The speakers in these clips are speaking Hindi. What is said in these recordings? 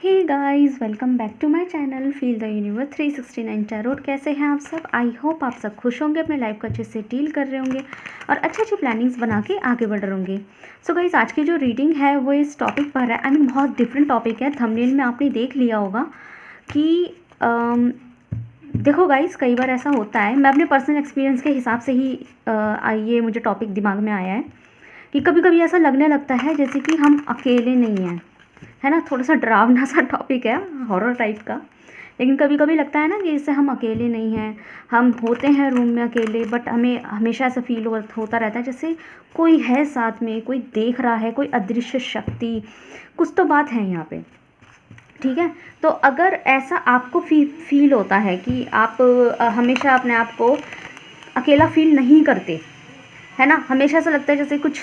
Hey guys, welcome back to my channel feel the universe 369 tarot. कैसे हैं आप सब? आई होप आप सब खुश होंगे, अपने लाइफ को अच्छे से डील कर रहे होंगे और अच्छी अच्छी प्लानिंग्स बना के आगे बढ़ रहे होंगे। सो गाइस, आज की जो रीडिंग है वो इस टॉपिक पर है। बहुत डिफरेंट टॉपिक है। थंबनेल में आपने देख लिया होगा कि देखो गाइस, कई बार ऐसा होता है, मैं अपने पर्सनल एक्सपीरियंस के हिसाब से ही ये मुझे टॉपिक दिमाग में आया है कि कभी कभी ऐसा लगने लगता है जैसे कि हम अकेले नहीं हैं, है ना। थोड़ा सा डरावना सा टॉपिक है, हॉरर टाइप का, लेकिन कभी कभी लगता है ना कि जैसे हम अकेले नहीं हैं। हम होते हैं रूम में अकेले, बट हमें हमेशा ऐसा फील होता रहता है जैसे कोई है साथ में, कोई देख रहा है, कोई अदृश्य शक्ति, कुछ तो बात है यहाँ पे। ठीक है, तो अगर ऐसा आपको फील होता है कि आप हमेशा अपने आप को अकेला फील नहीं करते, है ना, हमेशा ऐसा लगता है जैसे कुछ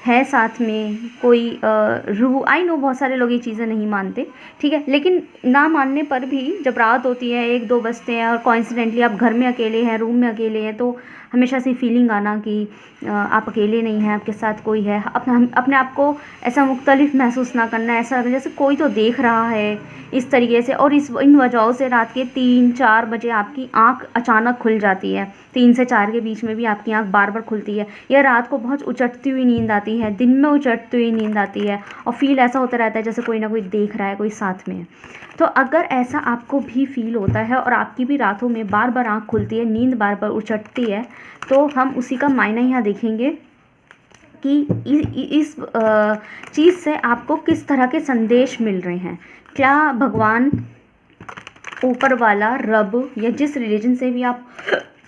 है साथ में, कोई रूह। आई नो बहुत सारे लोग ये चीज़ें नहीं मानते, ठीक है, लेकिन ना मानने पर भी जब रात होती है, 1-2 बजते हैं और कॉइंसिडेंटली आप घर में अकेले हैं, रूम में अकेले हैं, तो हमेशा से फीलिंग आना कि आप अकेले नहीं हैं, आपके साथ कोई है। अपने आप को ऐसा मुख्तलिफ महसूस ना करना, ऐसा जैसे कोई तो देख रहा है, इस तरीके से। और इन वजहों से रात के 3-4 बजे आपकी आंख अचानक खुल जाती है। 3 से 4 के बीच में भी आपकी आंख बार बार खुलती है, या रात को बहुत उचटती हुई नींद आती है, दिन में उचटती हुई नींद आती है, और फील ऐसा होता रहता है जैसे कोई ना कोई देख रहा है, कोई साथ में है। तो अगर ऐसा आपको भी फील होता है और आपकी भी रातों में बार बार आंख खुलती है, नींद बार बार उचटती है, तो हम उसी का मायना यहाँ देखेंगे कि इस चीज़ से आपको किस तरह के संदेश मिल रहे हैं। क्या भगवान, ऊपर वाला, रब, या जिस रिलीजन से भी आप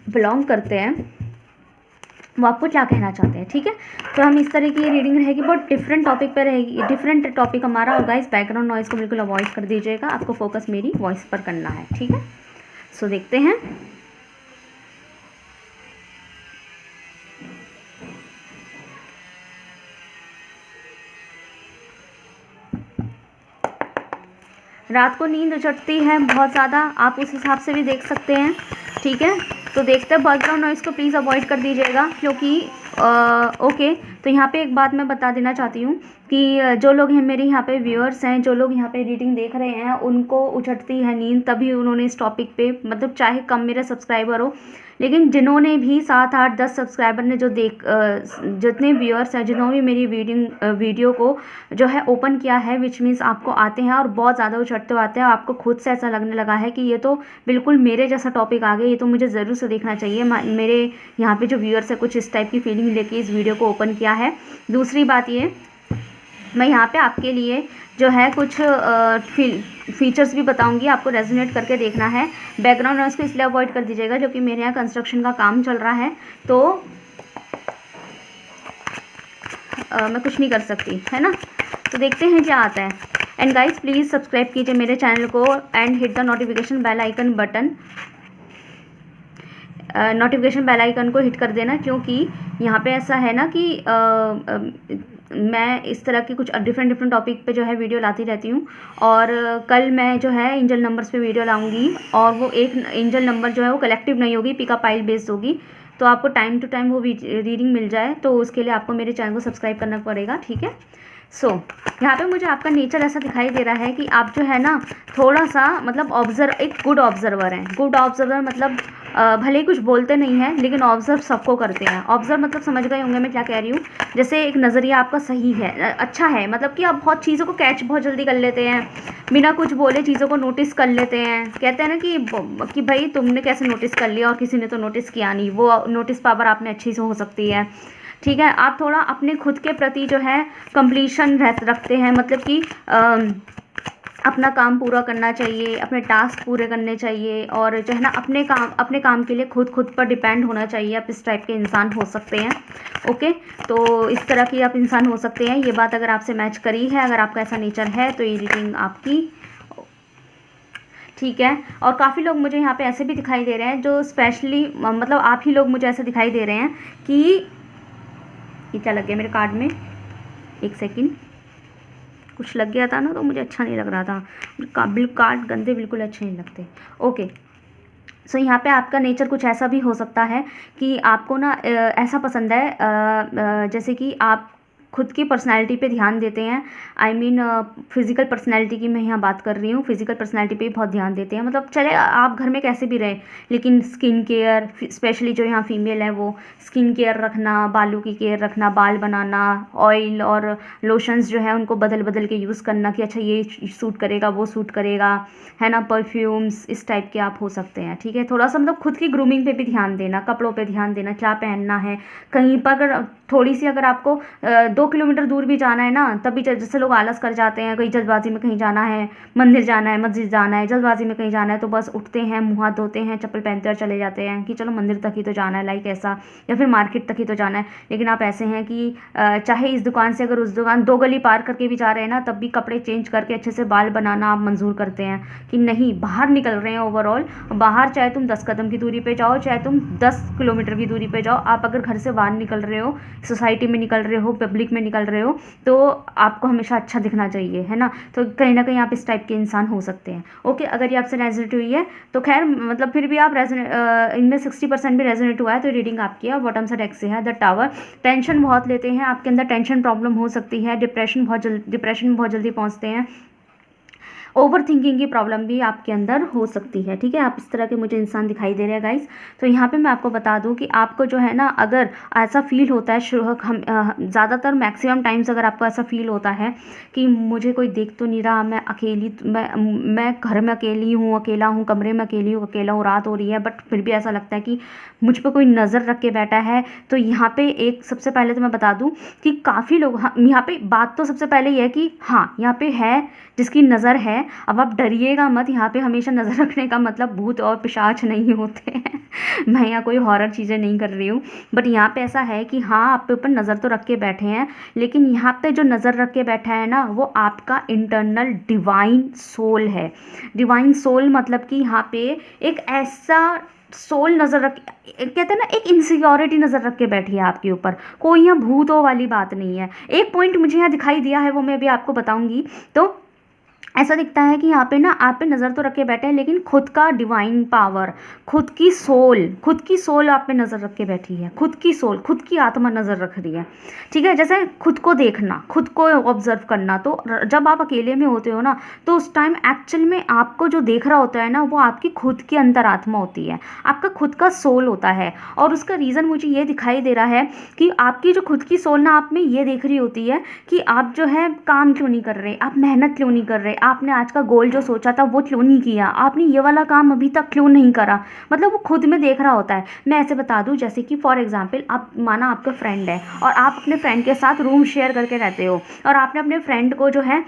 बिलोंग करते हैं, वो आपको क्या कहना चाहते हैं। ठीक है, तो हम इस तरह की रीडिंग रहेगी, बहुत डिफरेंट टॉपिक पर रहेगी, डिफरेंट टॉपिक हमारा होगा। इस बैकग्राउंड नॉइज़ को बिल्कुल अवॉइड कर दीजिएगा, आपको फोकस मेरी वॉइस पर करना है। ठीक है, सो देखते हैं। रात को नींद उचटती है बहुत ज़्यादा, आप उस हिसाब से भी देख सकते हैं। ठीक है, तो देखते हैं। बैकग्राउंड नॉइज़ को प्लीज़ अवॉइड कर दीजिएगा, क्योंकि ओके। तो यहाँ पे एक बात मैं बता देना चाहती हूँ कि जो लोग हैं मेरे यहाँ पे व्यूअर्स हैं, जो लोग यहाँ पे रीडिंग देख रहे हैं, उनको उचटती है नींद, तभी उन्होंने इस टॉपिक पे, मतलब चाहे कम मेरे सब्सक्राइबर हो, लेकिन जिन्होंने भी 7, 8, 10 सब्सक्राइबर ने जो जितने व्यूअर्स हैं, जिन्होंने भी मेरी वीडियो को जो है ओपन किया है, विच मीन्स आपको आते हैं और बहुत ज़्यादा उचटते आते हैं, आपको खुद से ऐसा लगने लगा है कि ये तो बिल्कुल मेरे जैसा टॉपिक आ गया, ये तो मुझे ज़रूर से देखना चाहिए। मेरे यहाँ पे जो व्यूअर्स है, कुछ इस टाइप की फीलिंग लेके इस वीडियो को ओपन किया है। दूसरी बात ये, मैं यहाँ पे आपके लिए जो है कुछ फीचर्स भी बताऊंगी, आपको रेजोनेट करके देखना है। बैकग्राउंड नॉइज़ को इसलिए अवॉइड कर दीजिएगा क्योंकि मेरे यहाँ कंस्ट्रक्शन का काम चल रहा है, तो मैं कुछ नहीं कर सकती, है ना। तो देखते हैं क्या आता है। एंड गाइस, प्लीज़ सब्सक्राइब कीजिए मेरे चैनल को and hit the notification bell icon button. Notification bell icon को हिट कर देना, क्योंकि यहाँ पे ऐसा है ना कि मैं इस तरह की कुछ डिफरेंट टॉपिक पे जो है वीडियो लाती रहती हूँ। और कल मैं जो है एंजल नंबर्स पे वीडियो लाऊंगी, और वो एक एंजल नंबर जो है वो कलेक्टिव नहीं होगी, पिकअप पाइल बेस्ड होगी। तो आपको टाइम टू टाइम वो रीडिंग मिल जाए, तो उसके लिए आपको मेरे चैनल को सब्सक्राइब करना पड़ेगा। ठीक है, सो यहाँ पे मुझे आपका नेचर ऐसा दिखाई दे रहा है कि आप जो है ना, थोड़ा सा मतलब एक गुड ऑब्जर्वर हैं। गुड ऑब्जर्वर मतलब भले ही कुछ बोलते नहीं हैं, लेकिन ऑब्जर्व सबको करते हैं। ऑब्जर्व मतलब समझ गए होंगे मैं क्या कह रही हूँ। जैसे एक नज़रिया आपका सही है, अच्छा है, मतलब कि आप बहुत चीज़ों को कैच बहुत जल्दी कर लेते हैं, बिना कुछ बोले चीज़ों को नोटिस कर लेते हैं। कहते हैं ना कि भाई तुमने कैसे नोटिस कर लिया और किसी ने तो नोटिस किया नहीं, वो नोटिस पावर आप में अच्छी से हो सकती है। ठीक है, आप थोड़ा अपने खुद के प्रति जो है कंप्लीशन रखते हैं, मतलब कि अपना काम पूरा करना चाहिए, अपने टास्क पूरे करने चाहिए, और जो है ना अपने काम के लिए खुद पर डिपेंड होना चाहिए। आप इस टाइप के इंसान हो सकते हैं। ओके, तो इस तरह की आप इंसान हो सकते हैं। ये बात अगर आपसे मैच करी है, अगर आपका ऐसा नेचर है, तो ये रीडिंग आपकी। ठीक है, और काफ़ी लोग मुझे यहाँ पे ऐसे भी दिखाई दे रहे हैं, जो स्पेशली मतलब आप ही लोग मुझे ऐसे दिखाई दे रहे हैं कि ये क्या लग गया मेरे कार्ड में, एक सेकंड, कुछ लग गया था ना, तो मुझे अच्छा नहीं लग रहा था। कार्ड गंदे बिल्कुल अच्छे नहीं लगते। ओके, सो यहाँ पे आपका नेचर कुछ ऐसा भी हो सकता है कि आपको ना ऐसा पसंद है, जैसे कि आप खुद की पर्सनैलिटी पे ध्यान देते हैं। आई मीन फिज़िकल पर्सनैलिटी की मैं यहाँ बात कर रही हूँ, फिज़िकल पर्सनैलिटी पे बहुत ध्यान देते हैं। मतलब चले आप घर में कैसे भी रहें, लेकिन स्किन केयर, स्पेशली जो यहाँ फीमेल है वो स्किन केयर रखना, बालों की केयर रखना, बाल बनाना, ऑयल और लोशंस जो है उनको बदल बदल के यूज़ करना कि अच्छा ये सूट करेगा, वो सूट करेगा, है ना। परफ्यूम्स इस टाइप के आप हो सकते हैं, ठीक है। थोड़ा सा मतलब खुद की ग्रूमिंग पे भी ध्यान देना, कपड़ों पे ध्यान देना, क्या पहनना है। कहीं पर अगर थोड़ी सी अगर आपको 2 किलोमीटर दूर भी जाना है ना, तभी जैसे लोग आलस कर जाते हैं, कहीं जल्दबाजी में कहीं जाना है, मंदिर जाना है, मस्जिद जाना है, जल्दबाजी में कहीं जाना है, तो बस उठते हैं, मुँह हाथ धोते हैं, चप्पल पहनते और चले जाते हैं कि चलो मंदिर तक ही तो जाना है, लाइक ऐसा, या फिर मार्केट तक ही तो जाना है। लेकिन आप ऐसे हैं कि चाहे इस दुकान से अगर उस दुकान 2 गली पार करके भी जा रहे हैं ना, तब भी कपड़े चेंज करके अच्छे से बाल बनाना आप मंजूर करते हैं कि नहीं, बाहर निकल रहे हैं ओवरऑल। बाहर चाहे तुम 10 कदम की दूरी पे जाओ, चाहे तुम 10 किलोमीटर की दूरी पे जाओ, आप अगर घर से बाहर निकल रहे हो, सोसाइटी में निकल रहे हो, पब्लिक में निकल रहे हो, तो आपको हमेशा अच्छा दिखना चाहिए, है ना। तो कहीं ना कहीं आप इस टाइप के इंसान हो सकते हैं। ओके, अगर ये आपसे रेजोनेट हुई है तो खैर, मतलब फिर भी आप इनमें 60% भी रेजोनेट हुआ है तो रीडिंग आपकी है। बॉटम साइड एक्स से है द टावर। टेंशन बहुत लेते हैं, आपके अंदर टेंशन प्रॉब्लम हो सकती है, डिप्रेशन में बहुत जल्दी पहुंचते हैं, ओवर थिंकिंग की प्रॉब्लम भी आपके अंदर हो सकती है, ठीक है। आप इस तरह के मुझे इंसान दिखाई दे रहे हैं गाइस। तो यहाँ पे मैं आपको बता दूँ कि आपको जो है ना, अगर ऐसा फील होता है हम ज़्यादातर मैक्सिमम टाइम्स अगर आपको ऐसा फील होता है कि मुझे कोई देख तो नहीं रहा, मैं अकेली, मैं घर में अकेली हूँ, अकेला हूँ, कमरे में अकेली हूँ, अकेला हूँ, रात हो रही है, बट फिर भी ऐसा लगता है कि मुझ पर कोई नज़र रख के बैठा है, तो यहाँ पे एक सबसे पहले तो मैं बता दूँ कि काफ़ी लोग, यहाँ पे बात तो सबसे पहले ये है कि हाँ, यहाँ पे है जिसकी नज़र है। अब आप डरिएगा मत, यहाँ पे हमेशा नज़र रखने का मतलब भूत और पिशाच नहीं होते हैं। मैं यहाँ कोई हॉरर चीज़ें नहीं कर रही हूँ, बट यहाँ पे ऐसा है कि हाँ, आप पे ऊपर नज़र तो रख के बैठे हैं, लेकिन यहाँ पे जो नज़र रख के बैठा है ना, वो आपका इंटरनल डिवाइन सोल है। डिवाइन सोल मतलब कि यहाँ पे एक ऐसा सोल नज़र रख, कहते हैं ना, एक इनसिक्योरिटी नज़र रख के बैठी है आपके ऊपर। कोई यहाँ भूतों वाली बात नहीं है। एक पॉइंट मुझे यहाँ दिखाई दिया है, वो मैं अभी आपको बताऊंगी। तो ऐसा दिखता है कि यहाँ पे ना आप पे नज़र तो रखे बैठे हैं, लेकिन खुद का डिवाइन पावर, खुद की सोल आप पे नज़र रख के बैठी है। खुद की सोल, खुद की आत्मा नज़र रख रही है, ठीक है। जैसे खुद को देखना, खुद को ऑब्जर्व करना। तो जब आप अकेले में होते हो ना, तो उस टाइम एक्चुअल में आपको जो देख रहा होता है ना, वो आपकी खुद की अंतरात्मा होती है, आपका खुद का सोल होता है। और उसका रीज़न मुझे ये दिखाई दे रहा है कि आपकी जो खुद की सोल ना आप में ये देख रही होती है कि आप जो है काम क्यों नहीं कर रहे, आप मेहनत क्यों नहीं कर रहे, आपने आज का गोल जो सोचा था वो क्यों नहीं किया, आपने ये वाला काम अभी तक क्यों नहीं करा। मतलब वो खुद में देख रहा होता है। मैं ऐसे बता दूं, जैसे कि फॉर एग्जांपल, आप माना आपका फ्रेंड है और आप अपने फ्रेंड के साथ रूम शेयर करके रहते हो, और आपने अपने फ्रेंड को जो है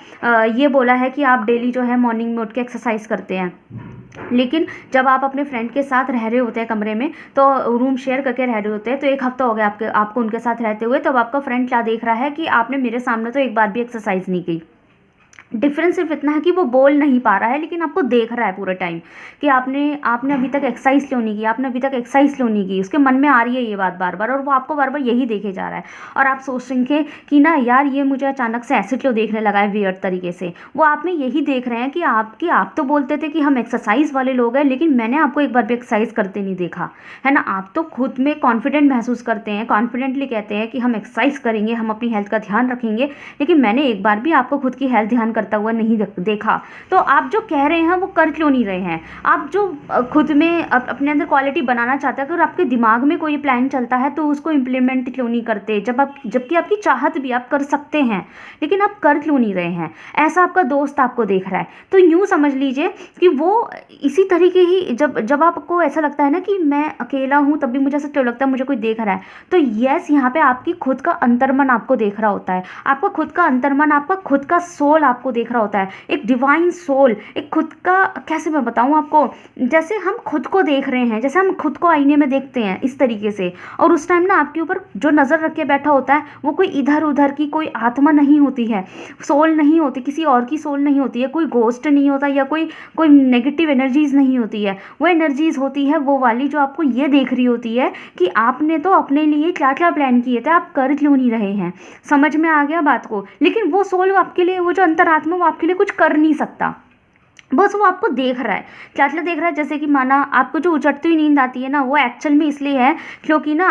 ये बोला है कि आप डेली जो है मॉर्निंग में उठ के एक्सरसाइज करते हैं। लेकिन जब आप अपने फ्रेंड के साथ रह रहे होते हैं कमरे में, तो रूम शेयर करके रह रहे होते हैं, तो 1 हफ्ता हो गया आपको उनके साथ रहते हुए, तब आपका फ्रेंड क्या देख रहा है कि आपने मेरे सामने तो एक बार भी एक्सरसाइज नहीं की। डिफरेंस सिर्फ इतना है कि वो बोल नहीं पा रहा है, लेकिन आपको देख रहा है पूरे टाइम कि आपने अभी तक एक्सरसाइज क्यों नहीं की, आपने अभी तक एक्सरसाइज क्यों नहीं की। उसके मन में आ रही है ये बात बार बार, और वो आपको बार बार यही देखे जा रहा है। और आप सोच रहे हैं कि ना यार, ये मुझे अचानक से ऐसे क्यों देखने लगा है वियर्ड तरीके से। वो आप में यही देख रहे हैं कि आप तो बोलते थे कि हम एक्सरसाइज वाले लोग हैं, लेकिन मैंने आपको एक बार भी एक्सरसाइज करते नहीं देखा, है ना। आप तो खुद में कॉन्फिडेंट महसूस करते हैं, कॉन्फिडेंटली कहते हैं कि हम एक्सरसाइज करेंगे, हम अपनी हेल्थ का ध्यान रखेंगे, लेकिन मैंने एक बार भी आपको खुद की हेल्थ ध्यान करता हुआ नहीं देखा। तो आप जो कह रहे हैं वो कर क्यों नहीं रहे हैं। आप जो खुद में अपने अंदर क्वालिटी बनाना चाहते हैं, अगर आपके दिमाग में कोई प्लान चलता है तो उसको इम्प्लीमेंट क्यों नहीं करते, जबकि आपकी चाहत भी आप कर सकते हैं, लेकिन आप कर क्यों नहीं रहे हैं। ऐसा आपका दोस्त आपको देख रहा है, तो यूँ समझ लीजिए कि वो इसी तरीके ही, जब आपको ऐसा लगता है ना कि मैं अकेला हूँ, तब भी मुझे ऐसा क्यों लगता है मुझे कोई देख रहा है, तो यस, यहाँ पे आपकी खुद का अंतर्मन आपको देख रहा होता है। आपका खुद का अंतर्मन, आपका खुद का सोल आपको देख रहा होता है, एक डिवाइन सोल, एक खुद का, कैसे मैं बताऊं आपको, जैसे हम खुद को देख रहे हैं, जैसे हम खुद को आईने में देखते हैं, इस तरीके से। और उस टाइम ना आपके ऊपर जो नज़र रख के बैठा होता है, वो कोई इधर उधर की कोई आत्मा नहीं होती है, सोल नहीं होती, किसी और की सोल नहीं होती है, कोई गोस्ट नहीं होता, या कोई नेगेटिव एनर्जीज नहीं होती है। वो एनर्जीज होती है वो वाली जो आपको ये देख रही होती है कि आपने तो अपने लिए क्या क्या प्लान किए थे, आप कर क्यों नहीं रहे हैं। समझ में आ गया बात को। लेकिन वो सोल आपके लिए, वो जो अंतरात्मा, वो आपके लिए कुछ कर नहीं सकता, बस वो आपको देख रहा है। क्या क्या देख रहा है, जैसे कि माना आपको जो उचटती हुई नींद आती है ना, वो एक्चुअल में इसलिए है क्योंकि ना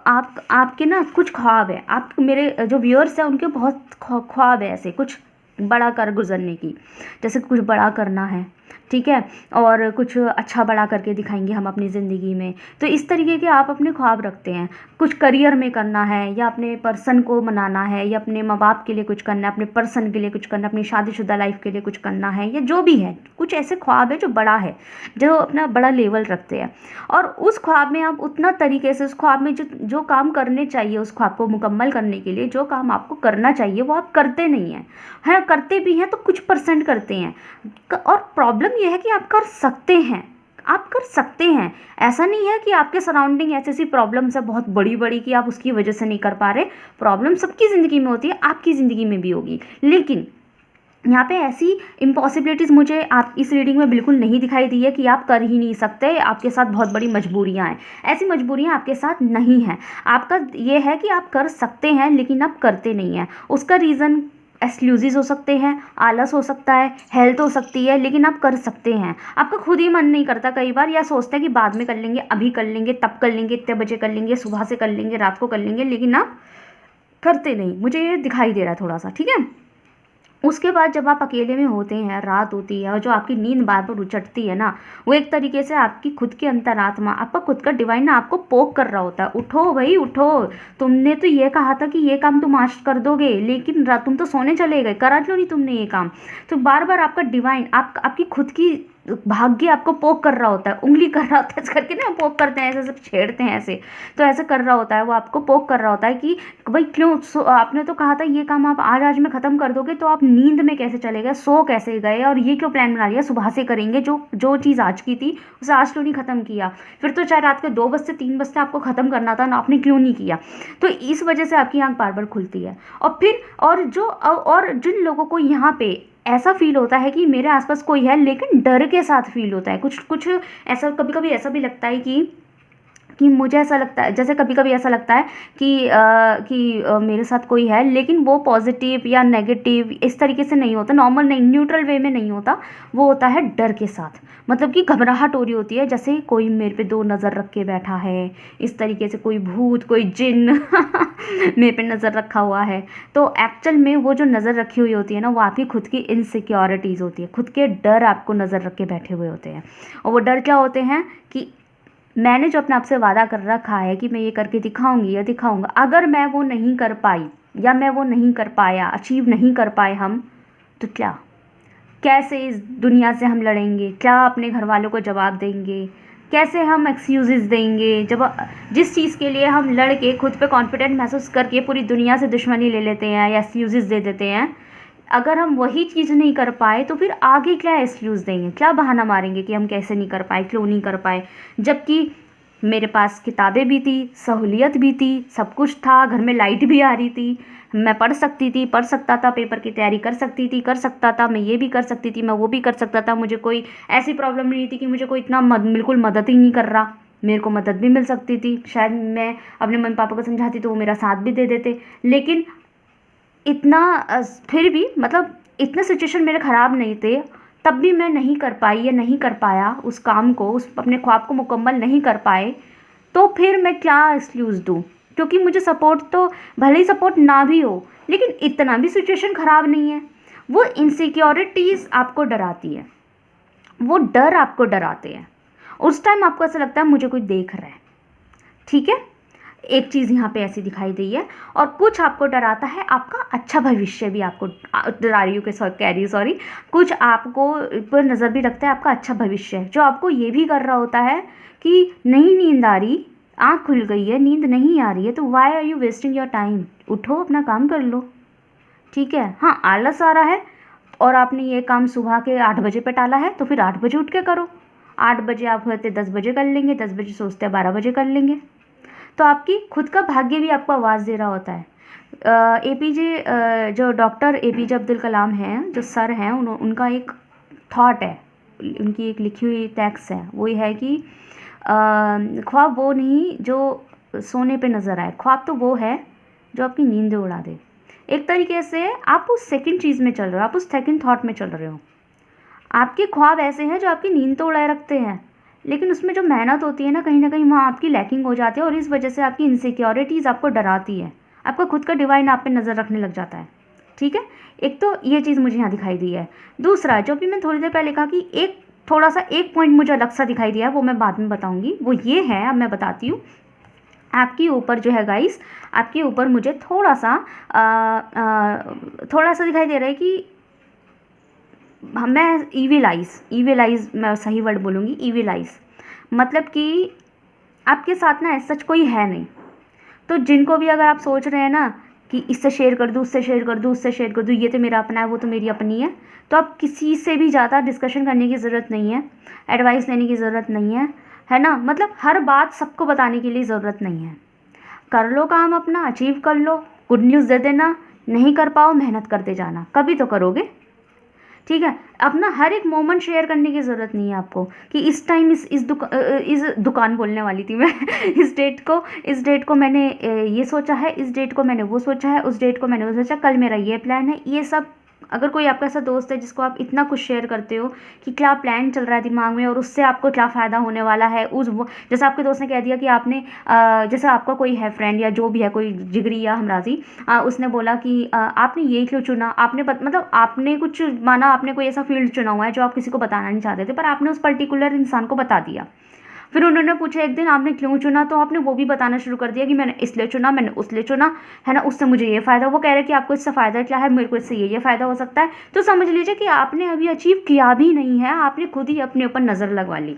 आपके ना कुछ ख्वाब है, आप मेरे जो व्यूअर्स हैं उनके बहुत ख्वाब है ऐसे कुछ बड़ा कर गुजरने की, जैसे कुछ बड़ा करना है, ठीक है, और कुछ अच्छा बड़ा करके दिखाएंगे हम अपनी ज़िंदगी में। तो इस तरीके के आप अपने ख्वाब रखते हैं, कुछ करियर में करना है, या अपने पर्सन को मनाना है, या अपने माँ बाप के लिए कुछ करना है, अपने पर्सन के लिए कुछ करना है, अपनी शादीशुदा लाइफ के लिए कुछ करना है, या जो भी है, कुछ ऐसे ख्वाब है जो बड़ा है, जो अपना बड़ा लेवल रखते हैं। और उस ख्वाब में आप उतना तरीके से, उस ख्वाब में जो काम करने चाहिए, उस ख्वाब को मुकम्मल करने के लिए जो काम आपको करना चाहिए वो आप करते नहीं हैं, हैं करते भी हैं तो कुछ % करते हैं। और प्रॉब्लम यह है कि आप कर सकते हैं, आप कर सकते हैं। ऐसा नहीं है कि आपके सराउंडिंग ऐसी ऐसी प्रॉब्लम्स है बहुत बड़ी बड़ी कि आप उसकी वजह से नहीं कर पा रहे। प्रॉब्लम सबकी ज़िंदगी में होती है, आपकी ज़िंदगी में भी होगी, लेकिन यहाँ पे ऐसी इम्पॉसिबिलिटीज़ मुझे आप इस रीडिंग में बिल्कुल नहीं दिखाई दी है कि आप कर ही नहीं सकते, आपके साथ बहुत बड़ी मजबूरियाँ हैं। ऐसी मजबूरियाँ आपके साथ नहीं हैं। आपका ये है कि आप कर सकते हैं लेकिन आप करते नहीं हैं। उसका रीज़न एक्सक्यूज़ेस हो सकते हैं, आलस हो सकता है, हेल्थ हो सकती है, लेकिन आप कर सकते हैं। आपका खुद ही मन नहीं करता कई बार, या सोचते हैं कि बाद में कर लेंगे, अभी कर लेंगे, तब कर लेंगे, इतने बजे कर लेंगे, सुबह से कर लेंगे, रात को कर लेंगे, लेकिन आप करते नहीं। मुझे ये दिखाई दे रहा है थोड़ा सा, ठीक है। उसके बाद जब आप अकेले में होते हैं, रात होती है और जो आपकी नींद बार बार उचटती है ना, वो एक तरीके से आपकी खुद की अंतरात्मा, आपका खुद का डिवाइन ना आपको पोक कर रहा होता है, उठो भाई उठो, तुमने तो ये कहा था कि ये काम तुम आज कर दोगे, लेकिन तुम तो सोने चले गए, करा क्यों नहीं तुमने ये काम। तो बार बार आपका डिवाइन आपकी खुद की भाग्य आपको पोक कर रहा होता है, उंगली कर रहा होता है, ऐसे करके ना पोक करते हैं, ऐसे सब छेड़ते हैं ऐसे, तो ऐसे कर रहा होता है, वो आपको पोक कर रहा होता है कि भाई क्यों, आपने तो कहा था ये काम आप आज में ख़त्म कर दोगे, तो आप नींद में कैसे चले गए, सो कैसे गए, और ये क्यों प्लान बना लिया सुबह से करेंगे, जो चीज़ आज की थी उसे आज क्यों नहीं ख़त्म किया, फिर तो चाहे रात के 2 बजे से 3 बजे से आपको ख़त्म करना था ना, आपने क्यों नहीं किया। तो इस वजह से आपकी आँख बार बार खुलती है। और फिर और जिन लोगों को यहाँ पे ऐसा फील होता है कि मेरे आसपास कोई है, लेकिन डर के साथ फील होता है, कुछ ऐसा, कभी कभी ऐसा भी लगता है कि मुझे ऐसा लगता है, जैसे कभी कभी ऐसा लगता है कि मेरे साथ कोई है, लेकिन वो पॉजिटिव या नेगेटिव इस तरीके से नहीं होता, नॉर्मल नहीं, न्यूट्रल वे में नहीं होता, वो होता है डर के साथ, मतलब कि घबराहट हो रही होती है, जैसे कोई मेरे पे 2 नज़र रख के बैठा है, इस तरीके से कोई भूत, कोई जिन मेरे पे नज़र रखा हुआ है। तो एक्चुअल में वो जो नज़र रखी हुई होती है ना, वो आपकी खुद की इनसिक्योरिटीज़ होती है, खुद के डर आपको नज़र रख के बैठे हुए होते हैं। और वो डर क्या होते हैं कि मैंने जो अपने आप से वादा कर रखा है कि मैं ये करके दिखाऊंगी या दिखाऊंगा, अगर मैं वो नहीं कर पाई या मैं वो नहीं कर पाया, अचीव नहीं कर पाए हम, तो क्या, कैसे इस दुनिया से हम लड़ेंगे, क्या अपने घर वालों को जवाब देंगे, कैसे हम एक्सक्यूज़ेस देंगे, जब जिस चीज़ के लिए हम लड़ के खुद पे कॉन्फिडेंट महसूस करके पूरी दुनिया से दुश्मनी ले लेते हैं या एक्सक्यूज़ेस दे देते हैं, अगर हम वही चीज़ नहीं कर पाए तो फिर आगे क्या एक्सक्यूज़ देंगे, क्या बहाना मारेंगे कि हम कैसे नहीं कर पाए, क्यों नहीं कर पाए, जबकि मेरे पास किताबें भी थी, सहूलियत भी थी, सब कुछ था, घर में लाइट भी आ रही थी, मैं पढ़ सकता था, पेपर की तैयारी कर सकता था, मैं ये भी कर सकती थी, मैं वो भी कर सकता था, मुझे कोई ऐसी प्रॉब्लम नहीं थी कि मुझे कोई इतना बिल्कुल मदद ही नहीं कर रहा, मेरे को मदद भी मिल सकती थी, शायद मैं अपने मम्मी पापा को समझाती तो वो मेरा साथ भी दे देते, लेकिन इतना फिर भी मतलब इतने सिचुएशन मेरे ख़राब नहीं थे, तब भी मैं नहीं कर पाई या नहीं कर पाया उस काम को, उस अपने ख्वाब को मुकम्मल नहीं कर पाए, तो फिर मैं क्या एक्सक्यूज़ दूँ, क्योंकि मुझे सपोर्ट तो भले ही सपोर्ट ना भी हो, लेकिन इतना भी सिचुएशन ख़राब नहीं है। वो इनसिक्योरिटीज़ आपको डराती है, वो डर आपको डराते हैं, उस टाइम आपको ऐसा लगता है मुझे कोई देख रहा है, ठीक है। एक चीज़ यहाँ पे ऐसी दिखाई दी है। और कुछ आपको डराता है, आपका अच्छा भविष्य भी आपको डरा रही हूँ कि कह रही हूँ सॉरी, कुछ आपको पर नज़र भी रखता है आपका अच्छा भविष्य, जो आपको ये भी कर रहा होता है कि नहीं नींद आ रही, आँख खुल गई है, नींद नहीं आ रही है, तो why are you wasting your time, उठो अपना काम कर लो, ठीक है। हाँ, आलस आ रहा है और आपने ये काम सुबह के 8 बजे पे टाला है, तो फिर 8 बजे उठ के करो, 8 बजे आप होते 10 बजे कर लेंगे, 10 बजे सोचते हैं 12 बजे कर लेंगे। तो आपकी खुद का भाग्य भी आपको आवाज़ दे रहा होता है। जो डॉक्टर APJ अब्दुल कलाम हैं, जो सर हैं, उनका एक थॉट है, उनकी एक लिखी हुई टेक्स्ट है, वो ये है कि ख्वाब वो नहीं जो सोने पे नज़र आए, ख्वाब तो वो है जो आपकी नींद उड़ा दे। एक तरीके से आप उस सेकंड चीज़ में चल रहे हो, आप उस सेकंड थॉट में चल रहे हो। आपके ख्वाब ऐसे हैं जो आपकी नींद तो उड़ाए रखते हैं, लेकिन उसमें जो मेहनत होती है ना कहीं वहाँ आपकी लैकिंग हो जाती है और इस वजह से आपकी इनसिक्योरिटीज़ आपको डराती है, आपका खुद का डिवाइन आप पे नज़र रखने लग जाता है। ठीक है, एक तो ये चीज़ मुझे यहाँ दिखाई दी है। दूसरा, जो भी मैं थोड़ी देर पहले कहा कि एक थोड़ा सा एक पॉइंट मुझे अलग सा दिखाई दिया है, वो मैं बाद में बताऊँगी। वो ये है, अब मैं बताती हूँ। आपके ऊपर जो है गाइस, आपके ऊपर मुझे थोड़ा सा दिखाई दे रहा है कि मैं ईविल आइज़ मैं सही वर्ड बोलूँगी, ईविल आइज़, मतलब कि आपके साथ ना ऐसा सच कोई है नहीं। तो जिनको भी अगर आप सोच रहे हैं ना कि इससे शेयर कर दूँ, उससे शेयर कर दूँ, उससे शेयर कर दूँ, ये तो मेरा अपना है, वो तो मेरी अपनी है, तो आप किसी से भी ज़्यादा डिस्कशन करने की ज़रूरत नहीं है, एडवाइस लेने की ज़रूरत नहीं है ना। मतलब हर बात सबको बताने के लिए ज़रूरत नहीं है। कर लो काम अपना, अचीव कर लो, गुड न्यूज़ दे देना, नहीं कर पाओ मेहनत करते जाना, कभी तो करोगे। ठीक है, अपना हर एक मोमेंट शेयर करने की ज़रूरत नहीं है आपको कि इस टाइम इस दुकान बोलने वाली थी मैं इस डेट को मैंने ये सोचा है, इस डेट को मैंने वो सोचा है, उस डेट को मैंने वो सोचा, कल मेरा ये प्लान है। ये सब अगर कोई आपका ऐसा दोस्त है जिसको आप इतना कुछ शेयर करते हो कि क्या प्लान चल रहा है दिमाग में और उससे आपको क्या फ़ायदा होने वाला है, उस वो जैसे आपके दोस्त ने कह दिया कि आपने जैसे आपका कोई है फ्रेंड या जो भी है, कोई जिगरी या हमराजी, उसने बोला कि आपने ये क्यों चुना, आपने मतलब आपने कुछ माना, आपने कोई ऐसा फील्ड चुना हुआ है जो आप किसी को बताना नहीं चाहते थे, पर आपने उस पर्टिकुलर इंसान को बता दिया। फिर उन्होंने पूछा एक दिन आपने क्यों चुना, तो आपने वो भी बताना शुरू कर दिया कि मैंने इसलिए चुना, मैंने उसलिए चुना, है ना, उससे मुझे ये फ़ायदा। वो कह रहे कि आपको इससे फ़ायदा क्या है, मेरे को इससे ये फ़ायदा हो सकता है। तो समझ लीजिए कि आपने अभी अचीव किया भी नहीं है, आपने खुद ही अपने ऊपर नज़र लगवा ली,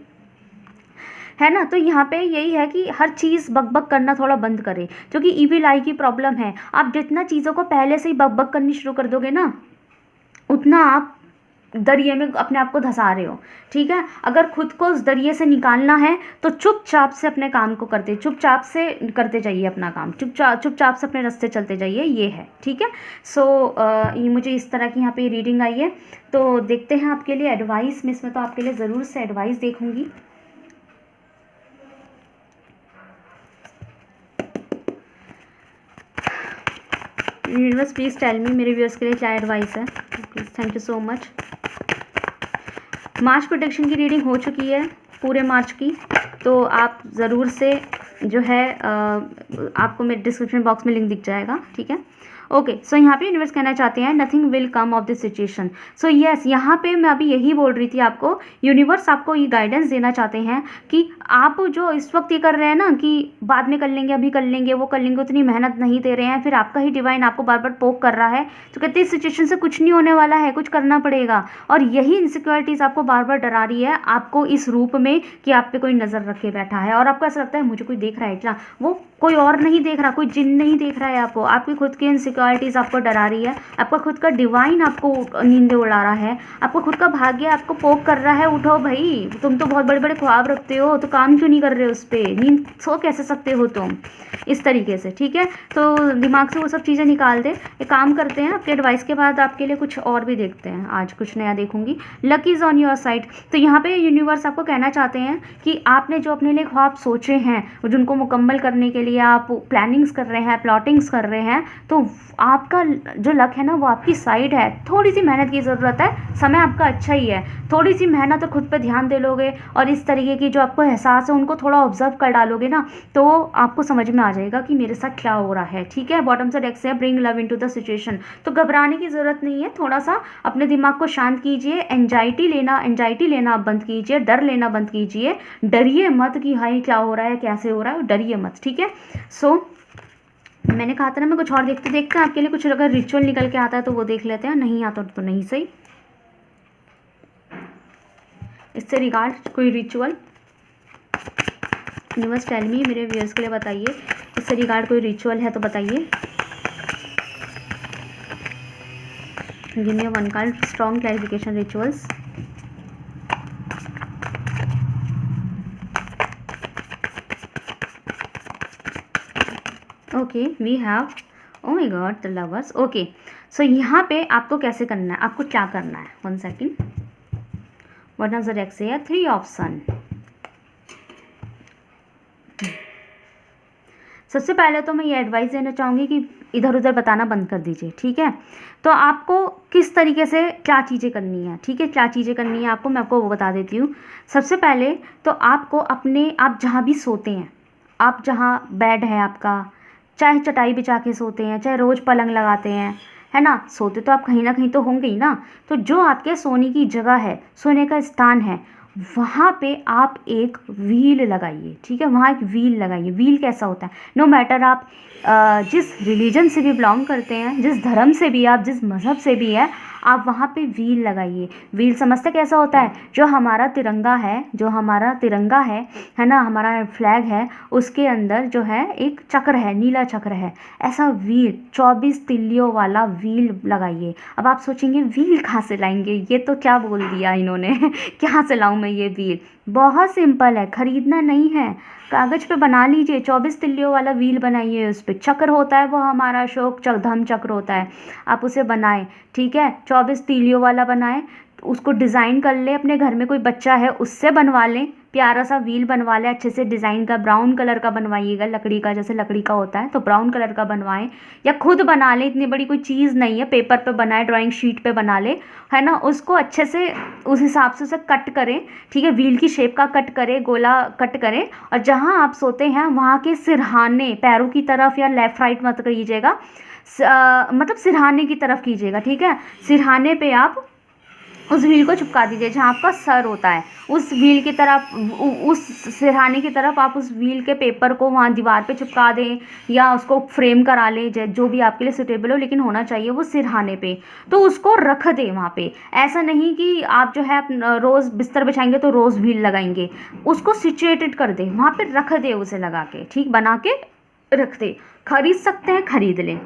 है ना। तो यहाँ पे यही है कि हर चीज़ बक करना थोड़ा बंद करें, क्योंकि ईविल आई की प्रॉब्लम है। आप जितना चीज़ों को पहले से ही बक करनी शुरू कर दोगे ना, उतना आप दरिए में अपने आप को धंसा रहे हो। ठीक है, अगर खुद को उस दरिए से निकालना है तो चुपचाप से अपने काम को चुपचाप से करते जाइए अपना काम, चुपचाप से अपने रास्ते चलते जाइए, ये है। ठीक है, सो ये मुझे इस तरह की यहाँ पे रीडिंग आई है। तो देखते हैं आपके लिए एडवाइस में, इसमें तो आपके लिए ज़रूर से एडवाइस देखूंगी। यूनिवर्स प्लीज़ टेल मी मेरे व्यूअर्स के लिए क्या एडवाइस है, please, thank you so much. March protection की रीडिंग हो चुकी है पूरे मार्च की, तो आप ज़रूर से जो है आपको मेरे डिस्क्रिप्शन बॉक्स में लिंक दिख जाएगा। ठीक है, ओके। सो यहाँ पे यूनिवर्स कहना चाहते हैं nothing will come of this situation. So yes, यहाँ पे मैं अभी यही बोल रही थी आपको, यूनिवर्स आपको ये गाइडेंस देना चाहते हैं कि आप जो इस वक्त ये कर रहे हैं ना कि बाद में कर लेंगे, अभी कर लेंगे, वो कर लेंगे, उतनी मेहनत नहीं दे रहे हैं, फिर आपका ही डिवाइन आपको बार बार पोक कर रहा है। तो कहते हैं इस सिचुएशन से कुछ नहीं होने वाला है, कुछ करना पड़ेगा। और यही इनसिक्योरिटीज़ आपको बार बार डरा रही है, आपको इस रूप में कि आप पे कोई नज़र रखे बैठा है और आपको ऐसा लगता है मुझे कोई देख रहा है क्या। वो कोई और नहीं देख रहा, कोई जिन नहीं देख रहा है आपको, आपकी खुद की इनसिक्योरिटीज़ आपको डरा रही है, आपका खुद का डिवाइन आपको नींदें उड़ा रहा है, आपको खुद का भाग्य आपको पोक कर रहा है, उठो भाई, तुम तो बहुत बड़े बड़े ख्वाब रखते हो, तो काम क्यों नहीं कर रहे हो उस पर, नींद सो कैसे सकते हो तुम, इस तरीके से। ठीक है, तो दिमाग से वो सब चीज़ें निकाल दे। एक काम करते हैं, आपके एडवाइस के बाद आपके लिए कुछ और भी देखते हैं, आज कुछ नया देखूंगी। Luck is on your side. तो यहाँ पे यूनिवर्स आपको कहना चाहते हैं कि आपने जो अपने लिए ख्वाब सोचे हैं, जिनको मुकम्मल करने के लिए आप प्लानिंग्स कर रहे हैं, प्लॉटिंग्स कर रहे हैं, तो आपका जो लक है ना वो आपकी साइड है। थोड़ी सी मेहनत की ज़रूरत है, समय आपका अच्छा ही है, थोड़ी सी मेहनत और खुद पे ध्यान दे लोगे और इस तरीके की जो आपको एहसास है उनको थोड़ा ऑब्जर्व कर डालोगे ना, तो आपको समझ में आ जाएगा कि मेरे साथ क्या हो रहा है। ठीक है, बॉटम से डेक से bring love into the situation. तो घबराने की ज़रूरत नहीं है, थोड़ा सा अपने दिमाग को शांत कीजिए, एंजाइटी लेना आप बंद कीजिए, डर लेना बंद कीजिए, डरिए मत कि हाई क्या हो रहा है, कैसे हो रहा है, डरिए मत। ठीक है, सो मैंने कहा था ना मैं कुछ और देखते देखते आपके लिए कुछ अगर रिचुअल निकल के आता है तो वो देख लेते हैं, नहीं आता तो नहीं सही। इससे रिगार्ड कोई रिचुअल यूनिवर्स टेल मी, मेरे व्यूअर्स के लिए बताइए, इससे रिगार्ड कोई रिचुअल है तो बताइए। Give me one card, strong clarification rituals. Okay, we have, oh my god, the lovers. Okay, so यहाँ पे आपको कैसे करना है, आपको क्या करना है, one second, what does the deck से, 3 ऑफ सन। सबसे पहले तो मैं ये एडवाइस देना चाहूँगी कि इधर उधर बताना बंद कर दीजिए, ठीक है। तो आपको किस तरीके से क्या चीज़ें करनी है, ठीक है, क्या चीज़ें करनी है आपको, मैं आपको वो बता देती हूँ। सबसे पहले तो आपको अपने, आप जहाँ भी सोते हैं, आप जहाँ बेड है आपका, चाहे चटाई बिछा के सोते हैं, चाहे रोज़ पलंग लगाते हैं, है ना, सोते तो आप कहीं ना कहीं तो होंगे ही ना। तो जो आपके सोने की जगह है, सोने का स्थान है, वहाँ पे आप एक व्हील लगाइए, ठीक है, वहाँ एक व्हील लगाइए। व्हील कैसा होता है, नो मैटर आप जिस रिलीजन से भी बिलोंग करते हैं, जिस धर्म से भी, आप जिस मज़हब से भी है, आप वहाँ पे व्हील लगाइए। व्हील समझते कैसा होता है, जो हमारा तिरंगा है, जो हमारा तिरंगा है ना, हमारा फ्लैग है, उसके अंदर जो है एक चक्र है, नीला चक्र है, ऐसा व्हील 24 तिल्लियों वाला व्हील लगाइए। अब आप सोचेंगे व्हील कहाँ से लाएंगे, ये तो क्या बोल दिया इन्होंने कहाँ से लाऊं मैं ये व्हील। बहुत सिंपल है, खरीदना नहीं है, कागज़ पे बना लीजिए, 24 तिल्लियों वाला व्हील बनाइए। उस पर चक्र होता है, वो हमारा अशोक धर्म चक्र होता है, आप उसे बनाएं, ठीक है, 24 तीलियों वाला बनाएं। उसको डिज़ाइन कर ले, अपने घर में कोई बच्चा है उससे बनवा लें, प्यारा सा व्हील बनवा लें अच्छे से डिज़ाइन का, ब्राउन कलर का बनवाइएगा, लकड़ी का, जैसे लकड़ी का होता है तो ब्राउन कलर का बनवाएं, या खुद बना लें, इतनी बड़ी कोई चीज़ नहीं है, पेपर पे बनाए, ड्राइंग शीट पे बना ले, है ना। उसको अच्छे से उस हिसाब से उसे कट करें, ठीक है, व्हील की शेप का कट करें, गोला कट करें, और जहाँ आप सोते हैं वहाँ के सिरहाने, पैरों की तरफ या लेफ़्ट राइट मत कीजिएगा, मतलब सिरहाने की तरफ कीजिएगा, ठीक है। सिरहाने पे आप उस व्हील को चिपका दीजिए, जहाँ आपका सर होता है उस व्हील की तरफ, उस सिरहाने की तरफ आप उस व्हील के पेपर को वहाँ दीवार पे चिपका दें, या उसको फ्रेम करा लें, जो भी आपके लिए सुटेबल हो, लेकिन होना चाहिए वो सिरहाने पे। तो उसको रख दें वहाँ पे, ऐसा नहीं कि आप जो है रोज़ बिस्तर बिछाएंगे तो रोज़ व्हील लगाएंगे, उसको सिचुएटेड कर दें, वहाँ पे रख दें उसे लगा के, ठीक, बना के रख दें। खरीद सकते हैं, खरीद लें,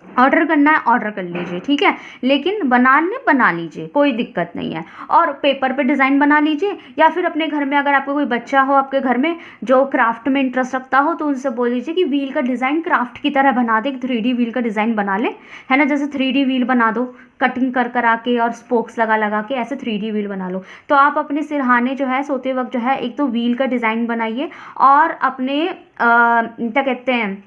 ऑर्डर करना है ऑर्डर कर लीजिए, ठीक है, लेकिन बना लीजिए, कोई दिक्कत नहीं है। और पेपर पे डिज़ाइन बना लीजिए, या फिर अपने घर में अगर आपको कोई बच्चा हो आपके घर में जो क्राफ्ट में इंटरेस्ट रखता हो, तो उनसे बोल दीजिए कि व्हील का डिज़ाइन क्राफ्ट की तरह बना दे, 3D व्हील का डिज़ाइन बना ले, है ना, जैसे 3D व्हील बना दो, कटिंग कर आके और स्पोक्स लगा के ऐसे 3D व्हील बना लो। तो आप अपने सिरहाने जो है सोते वक्त जो है एक तो व्हील का डिज़ाइन बनाइए, और अपने क्या कहते हैं,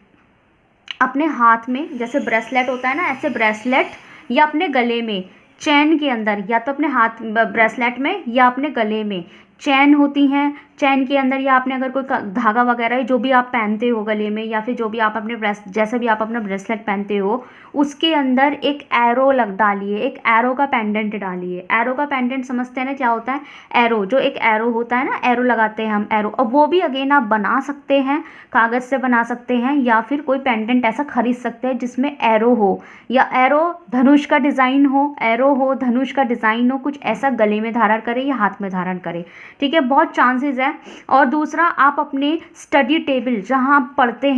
अपने हाथ में जैसे ब्रेसलेट होता है ना, ऐसे ब्रेसलेट, या अपने गले में चैन के अंदर, या तो अपने हाथ ब्रेसलेट में या अपने गले में चैन होती हैं, चैन के अंदर, या आपने अगर कोई धागा वगैरह जो भी आप पहनते हो गले में, या फिर जो भी आप अपने जैसे भी आप अपना ब्रेसलेट पहनते हो, उसके अंदर एक एरो डालिए, एक एरो का पेंडेंट डालिए। एरो का पेंडेंट समझते हैं ना क्या होता है, एरो, जो एक एरो होता है ना, एरो लगाते हैं हम, एरो। और वो भी अगेन आप बना सकते हैं, कागज़ से बना सकते हैं, या फिर कोई पेंडेंट ऐसा खरीद सकते हैं जिसमें एरो हो, या एरो धनुष का डिज़ाइन हो, एरो हो, धनुष का डिज़ाइन हो, कुछ ऐसा गले में धारण करें या हाथ में धारण करें, ठीक है, बहुत चांसेस है। और दूसरा, आप अपने स्टडी टेबल जहाँ आप पढ़ते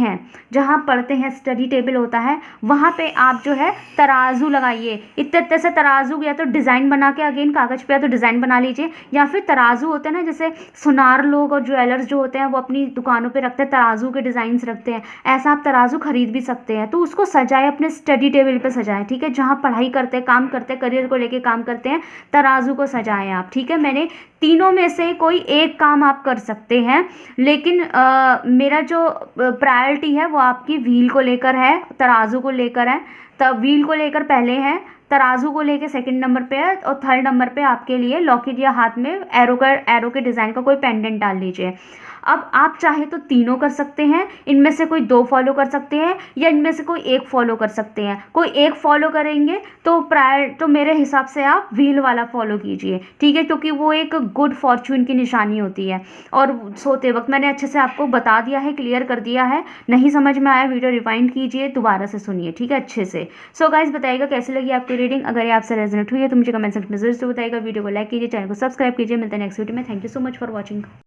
हैं स्टडी टेबल होता है, वहाँ पे आप जो है तराजू लगाइए, इतने से तराजू, या तो डिज़ाइन बना के अगेन कागज़ पे या तो डिज़ाइन बना लीजिए, या फिर तराजू होते हैं ना, जैसे सुनार लोग और ज्वेलर्स जो होते हैं वो अपनी दुकानों पे रखते हैं, तराजू के डिज़ाइंस रखते हैं, ऐसा आप तराजू खरीद भी सकते हैं। तो उसको सजाएं, अपने स्टडी टेबल पे सजाएं, ठीक है, जहाँ पढ़ाई करते हैं, काम करते हैं, करियर को लेके काम करते हैं, तराजू को सजाएं आप, ठीक है। मैंने तीनों में से कोई एक काम आप कर सकते हैं, लेकिन मेरा जो प्रायोरिटी है वो आपकी व्हील को लेकर है, तराजू को लेकर है। तब व्हील को लेकर पहले है, तराजू को लेकर सेकंड नंबर पे है, और थर्ड नंबर पे आपके लिए लॉकेट या हाथ में एरो के डिज़ाइन का कोई पेंडेंट डाल लीजिए। अब आप चाहे तो तीनों कर सकते हैं, इनमें से कोई 2 फॉलो कर सकते हैं, या इनमें से कोई एक फॉलो कर सकते हैं। कोई एक फॉलो करेंगे तो मेरे हिसाब से आप व्हील वाला फॉलो कीजिए, ठीक है, क्योंकि वो एक गुड फॉर्चून की निशानी होती है। और सोते वक्त मैंने अच्छे से आपको बता दिया है, क्लियर कर दिया है, नहीं समझ में आया वीडियो रिवाइंड कीजिए, दोबारा से सुनिए, ठीक है, अच्छे से। सो गाइस, बताइएगा कैसी लगी आपकी रीडिंग। अगर ये आपसे रेजोनेट हुई है तो मुझे कमेंट सेक्शन में जरूर से बताइएगा। वीडियो को लाइक कीजिए, चैनल को सब्सक्राइब कीजिए। मिलते हैं नेक्स्ट वीडियो में। Thank you so much for watching.